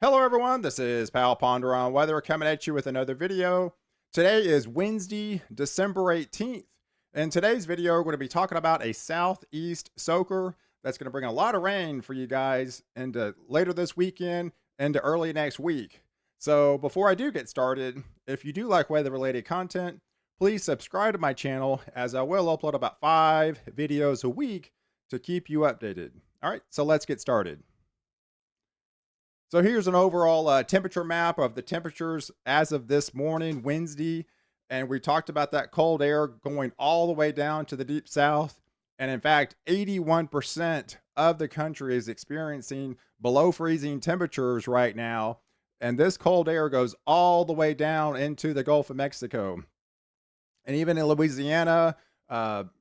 Hello, everyone. This is Pal Ponder on Weather coming at you with another video. Today is Wednesday, December 18th. In today's video, we're going to be talking about a southeast soaker that's going to bring a lot of rain for you guys into later this weekend into early next week. So, before I do get started, if you do like weather related content, please subscribe to my channel as I will upload about 5 videos a week to keep you updated. All right, so let's get started. So here's an overall temperature map of the temperatures as of this morning, Wednesday. And we talked about that cold air going all the way down to the deep south. And in fact, 81% of the country is experiencing below freezing temperatures right now. And this cold air goes all the way down into the Gulf of Mexico. And even in Louisiana,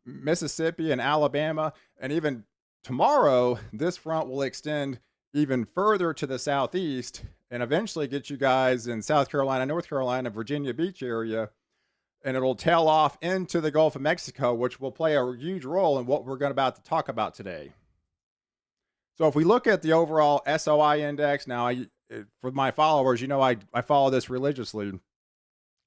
Mississippi, and Alabama, and even tomorrow, this front will extend even further to the southeast and eventually get you guys in South Carolina, North Carolina, Virginia Beach area, and it'll tail off into the Gulf of Mexico, which will play a huge role in what we're about to talk about today. So if we look at the overall SOI index, now for my followers, I follow this religiously,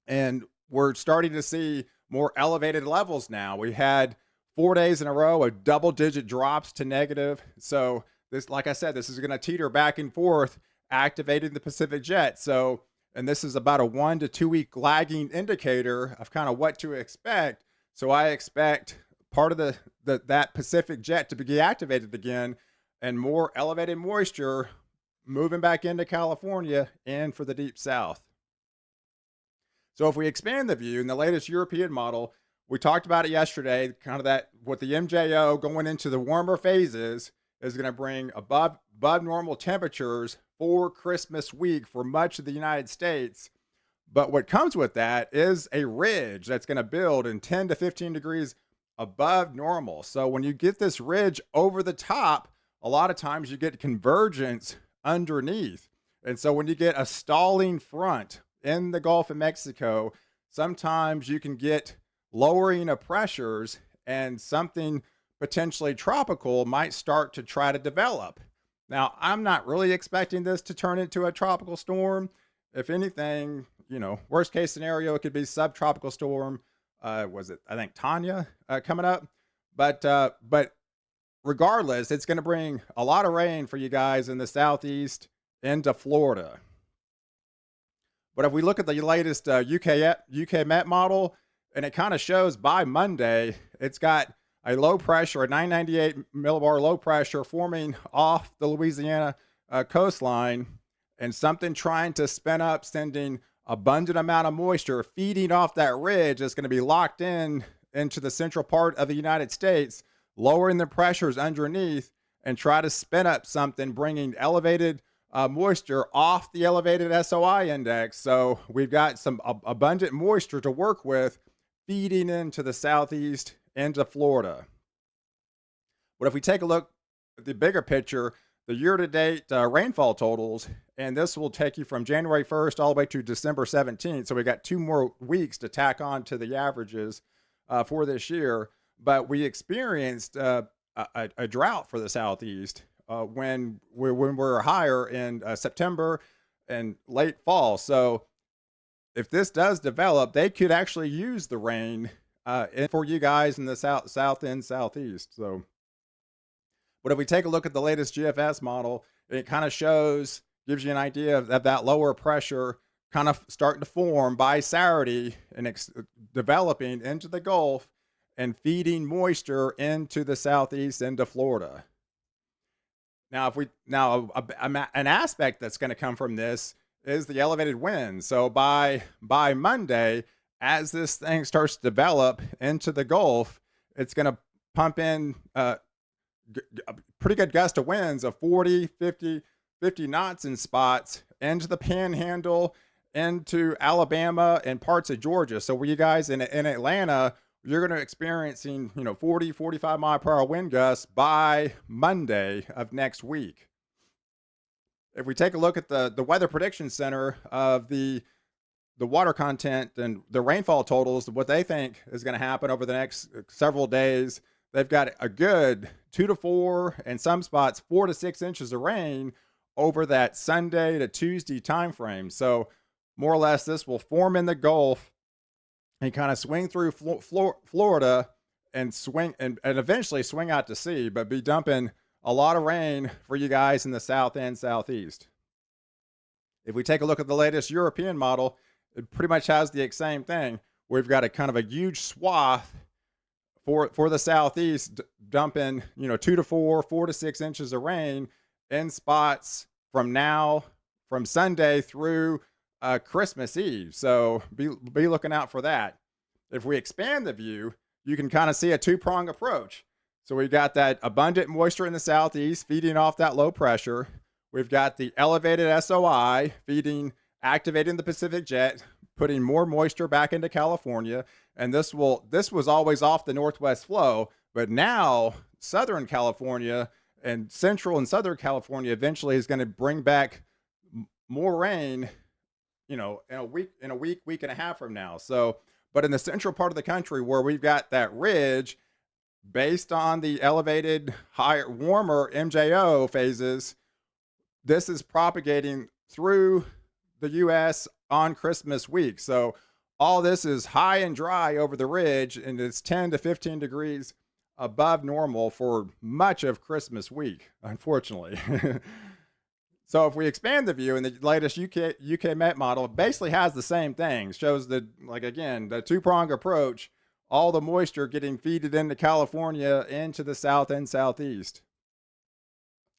and we're starting to see more elevated levels now. We had 4 days in a row of double-digit drops to negative. So this, like I said, this is going to teeter back and forth, activating the Pacific jet. So, and this is about a 1 to 2 week lagging indicator of kind of what to expect. So I expect part of that Pacific jet to be activated again, and more elevated moisture moving back into California and for the deep south. So if we expand the view in the latest European model, we talked about it yesterday, kind of that with the MJO going into the warmer phases is going to bring above normal temperatures for Christmas week for much of the United States. But what comes with that is a ridge that's going to build in 10 to 15 degrees above normal. So when you get this ridge over the top, a lot of times you get convergence underneath. And so when you get a stalling front in the Gulf of Mexico, sometimes you can get lowering of pressures and something potentially tropical might start to try to develop. Now, I'm not really expecting this to turn into a tropical storm. If anything, worst case scenario, it could be subtropical storm. Was it, I think, Tanya coming up? But regardless, it's going to bring a lot of rain for you guys in the southeast into Florida. But if we look at the latest UK Met model, and it kind of shows by Monday, it's got a low pressure, a 998 millibar low pressure forming off the Louisiana coastline, and something trying to spin up, sending abundant amount of moisture feeding off that ridge that's going to be locked in into the central part of the United States, lowering the pressures underneath and try to spin up something, bringing elevated moisture off the elevated SOI index. So we've got some abundant moisture to work with feeding into the southeast into Florida. But if we take a look at the bigger picture, the year-to-date rainfall totals, and this will take you from January 1st all the way to December 17th. So we got 2 more weeks to tack on to the averages for this year. But we experienced a drought for the southeast when we're higher in September and late fall. So if this does develop, they could actually use the rain for you guys in the south and southeast. So, but if we take a look at the latest GFS model, it kind of gives you an idea of that lower pressure kind of starting to form by Saturday and developing into the Gulf and feeding moisture into the southeast into Florida. Now, an aspect that's going to come from this is the elevated winds. So by Monday, as this thing starts to develop into the Gulf, it's going to pump in a pretty good gust of winds of 40, 50 knots in spots into the Panhandle, into Alabama and parts of Georgia. So where you guys in Atlanta, you're going to experiencing 40, 45 mile per hour wind gusts by Monday of next week. If we take a look at the Weather Prediction Center of the water content and the rainfall totals, what they think is going to happen over the next several days, they've got a good 2 to 4, and some spots 4 to 6 inches of rain over that Sunday to Tuesday time frame. So more or less, this will form in the Gulf and kind of swing through Florida and swing and eventually swing out to sea, but be dumping a lot of rain for you guys in the south and southeast. If we take a look at the latest European model, it pretty much has the same thing. We've got a kind of a huge swath for the southeast dumping, 2 to 4, 4 to 6 inches of rain in spots from Sunday through Christmas Eve. So be looking out for that. If we expand the view, you can kind of see a two-prong approach. So we've got that abundant moisture in the southeast feeding off that low pressure. We've got the elevated SOI activating the Pacific jet, putting more moisture back into California. And this was always off the northwest flow, but now Southern California and Central and Southern California eventually is going to bring back more rain, in a week and a half from now. So, but in the central part of the country where we've got that ridge based on the elevated, higher, warmer MJO phases, this is propagating through the U.S. on Christmas week. So all this is high and dry over the ridge, and it's 10 to 15 degrees above normal for much of Christmas week, unfortunately. So if we expand the view, and the latest UK Met model basically has the same thing, shows the two-prong approach, all the moisture getting feeded into California, into the south and southeast.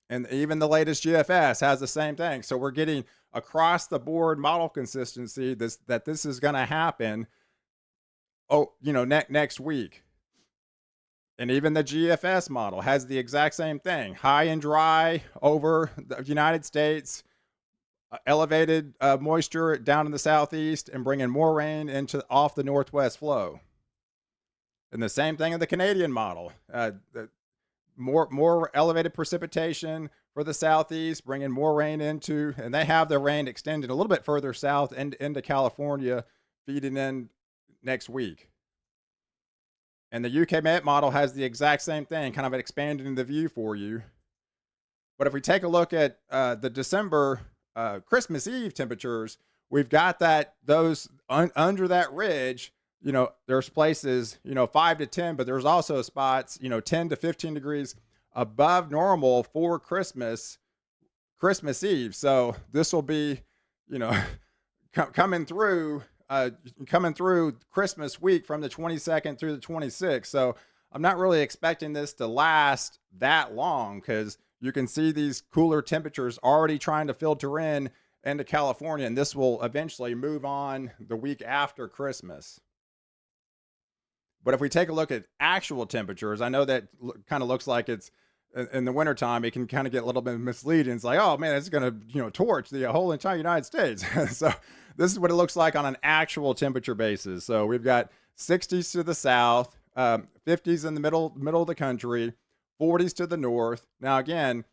And even the latest GFS has the same thing. So we're getting across the board model consistency that this is going to happen, next week. And even the GFS model has the exact same thing. High and dry over the United States, elevated moisture down in the southeast, and bringing more rain off the northwest flow. And the same thing in the Canadian model. More elevated precipitation for the southeast, bringing more rain into, and they have the rain extended a little bit further south and into California, feeding in next week. And the UK Met model has the exact same thing, kind of expanding the view for you. But if we take a look at the December Christmas Eve temperatures, we've got those under that ridge. There's places, 5 to 10, but there's also spots, 10 to 15 degrees above normal for Christmas Eve. So this will be, coming through Christmas week from the 22nd through the 26th. So I'm not really expecting this to last that long, because you can see these cooler temperatures already trying to filter into California, and this will eventually move on the week after Christmas. But if we take a look at actual temperatures, I know that kind of looks like it's in the wintertime, it can kind of get a little bit misleading. It's like, oh man, it's going to, torch the whole entire United States. So this is what it looks like on an actual temperature basis. So we've got 60s to the south, 50s in the middle of the country, 40s to the north. Now again,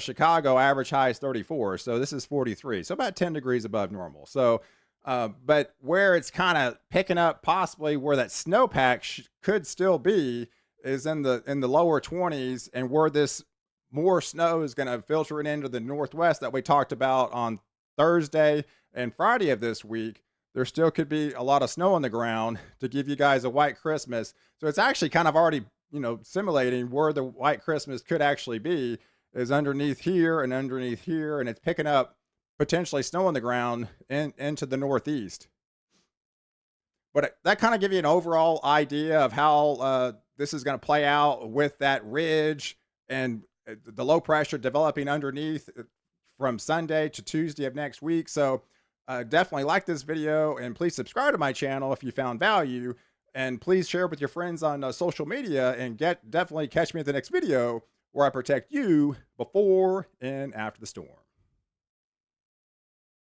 Chicago average high is 34. So this is 43. So about 10 degrees above normal. So but where it's kind of picking up, possibly where that snowpack could still be, is in the lower 20s, and where this more snow is going to filter it into the northwest that we talked about on Thursday and Friday of this week. There still could be a lot of snow on the ground to give you guys a white Christmas. So it's actually kind of already, simulating where the white Christmas could actually be, is underneath here and underneath here, and it's picking up potentially snow on the ground into the northeast. But that kind of gives you an overall idea of how this is going to play out with that ridge and the low pressure developing underneath from Sunday to Tuesday of next week. So definitely like this video, and please subscribe to my channel if you found value, and please share with your friends on social media, and definitely catch me at the next video where I protect you before and after the storm.